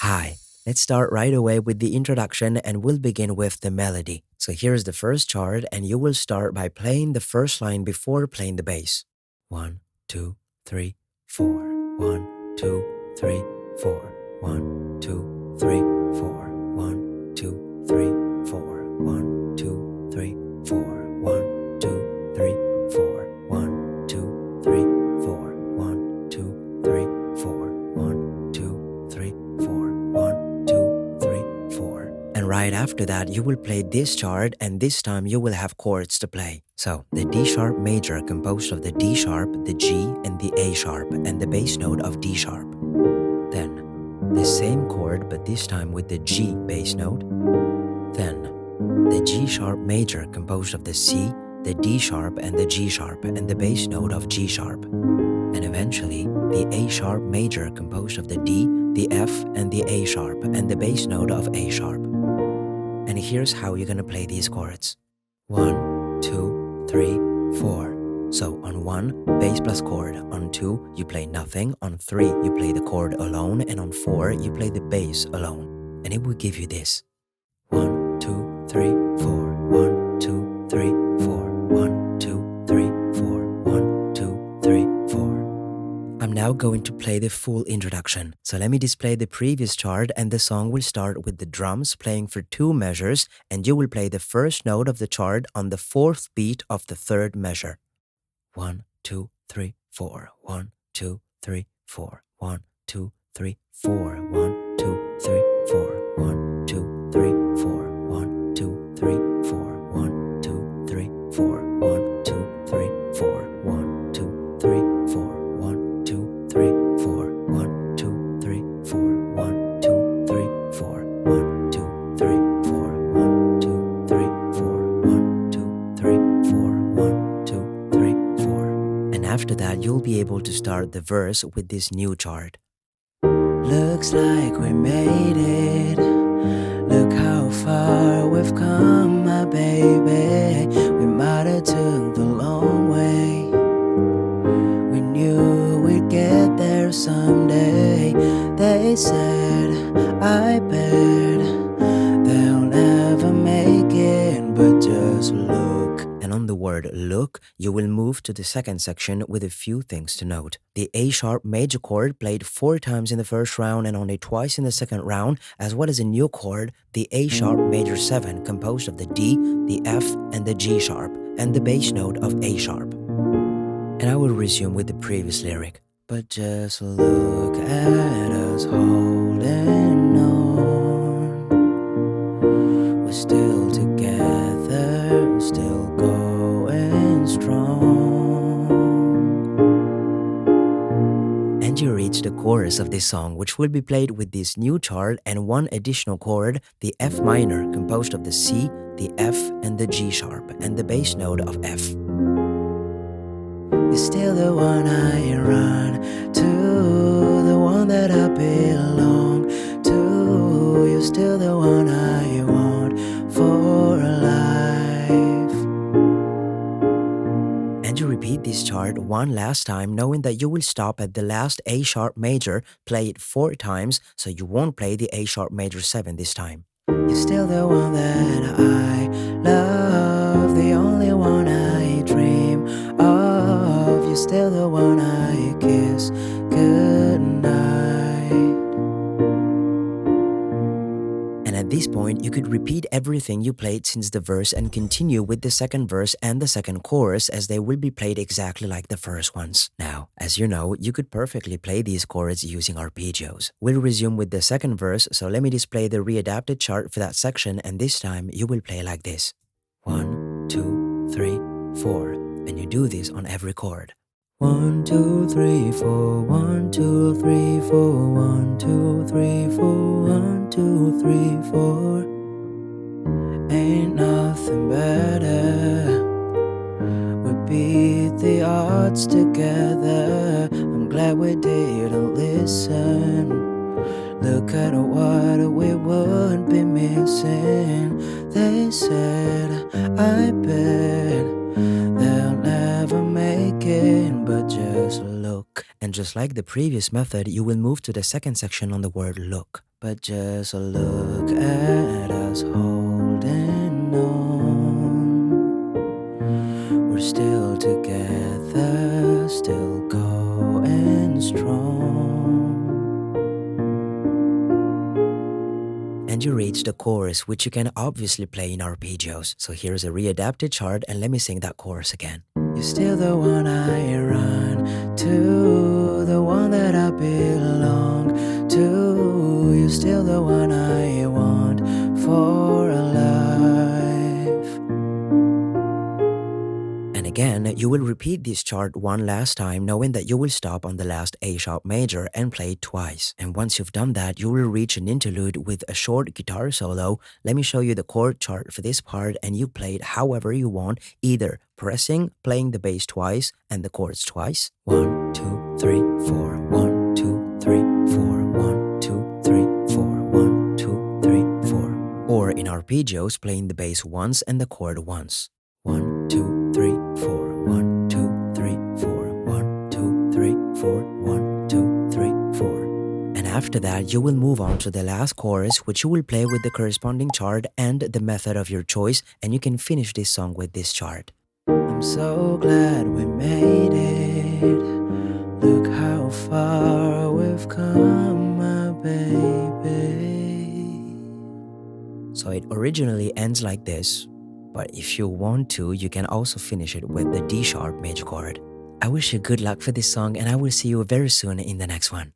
Hi, let's start right away with the introduction and we'll begin with the melody. So here's the first chord and you will start by playing the first line before playing the bass. 1, 2, 3, 4. 1, 2, 3, 4. 1, 2, 3, 4. 1, 2, 3, 4. 1, 2, 3, 4. 1, 2, 3, 4. 1, 2, 3, 4. 1, 2, 3, 4. 1, 2, 3, 4. 1, 2, 3, 4. And right after that, you will play this chord, and this time you will have chords to play. So, the D sharp major composed of the D sharp, the G, and the A sharp, and the bass note of D sharp. Then, the same chord, but this time with the G bass note. Then, the G sharp major composed of the C, the D sharp, and the G sharp, and the bass note of G sharp. And eventually, the A sharp major composed of the D, the F, and the A sharp, and the bass note of A sharp. And here's how you're gonna play these chords. 1, 2, 3, 4. So on 1, bass plus chord. On 2, you play nothing. On 3, you play the chord alone. And on 4, you play the bass alone. And it will give you this. 1, 2, 3, 4. 1, 2, 3, 4. 1, 2, 3, 4. 1, 2, 3, 4. I'm now going to play the full introduction. So let me display the previous chart and the song will start with the drums playing for 2 measures and you will play the first note of the chart on the 4th beat of the 3rd measure. 1, 2, 3, 4. 1, 2, 3, 4. 1, 2, 3, 4. 1, 2, 3, 4. 1, 2, 3, 4. 1, 2, 3, 4. 1, 2, 3, 4. 1, 2, 3, 4. 1, 2, 3, 4. 1, 2, 3, 4. 1, 2, 3, 4. 1, 2, 3, 4. 1, 2, 3, 4. 1, 2, 3, 4. 1, 2, 3, 4. 1, 2, 3, 4. And after that, you'll be able to start the verse with this new chart. Looks like we made it. Look how far we've come, my baby. We might have took the long way. We knew we'd get there someday. They said, I bet they'll never make it, but just look. And on the word look, you will move to the second section with a few things to note. The A sharp major chord played 4 times in the first round and only twice in the second round, as well as a new chord, the A sharp major 7, composed of the D, the F, and the G sharp, and the bass note of A sharp. And I will resume with the previous lyric. But just look at us holding on. We're still together, still going strong. And you reach the chorus of this song, which will be played with this new chart and 1 additional chord, the F minor, composed of the C, the F, and the G sharp, and the bass note of F. You're still the one I run to, the one that I belong to. You're still the one I want for life. And you repeat this chart 1 last time, knowing that you will stop at the last A sharp major, play it 4 times, so you won't play the A sharp major 7 this time. You're still the one that I love, the only one I dream of. You're still the one I kiss goodnight. And at this point, you could repeat everything you played since the verse and continue with the second verse and the second chorus, as they will be played exactly like the first ones. Now, as you know, you could perfectly play these chords using arpeggios. We'll resume with the second verse, so let me display the readapted chart for that section, and this time you will play like this. 1, 2, 3, 4. And you do this on every chord. 1, 2, 3, 4. 1, 2, 3, 4. 1, 2, 3, 4. 1, 2, 3, 4. Ain't nothing better. We beat the odds together. I'm glad we didn't listen. Look at what we would be missing. They said, I bet they'll never make it, but just look. And And just like the previous method, you will move to the second section on the word look. But just look at us holding on. We're still together, still going strong. And you reach the chorus, which you can obviously play in arpeggios. So here's a readapted chord, and let me sing that chorus again. You're still the one I run to, the one that I belong to. You're still the one I want for a life. And again, you will repeat this chart one last time, knowing that you will stop on the last A sharp major and play it twice. And once you've done that, you will reach an interlude with a short guitar solo. Let me show you the chord chart for this part, and you play it however you want, either pressing, playing the bass twice and the chords twice. 1, 2, 3, 4, 1, 2, 3, 4, 1, 2, 3, 4, 1, 2, 3, 4. Or in arpeggios, playing the bass once and the chord once. 1, 2, 3, 4, 1, 2, 3, 4, 1, 2, 3, 4, 1, 2, 3, 4. And after that, you will move on to the last chorus, which you will play with the corresponding chart and the method of your choice, and you can finish this song with this chart. I'm so glad we made it. Look how far we've come, my baby. So it originally ends like this. But if you want to, you can also finish it with the D sharp major chord. I wish you good luck for this song, and I will see you very soon in the next one.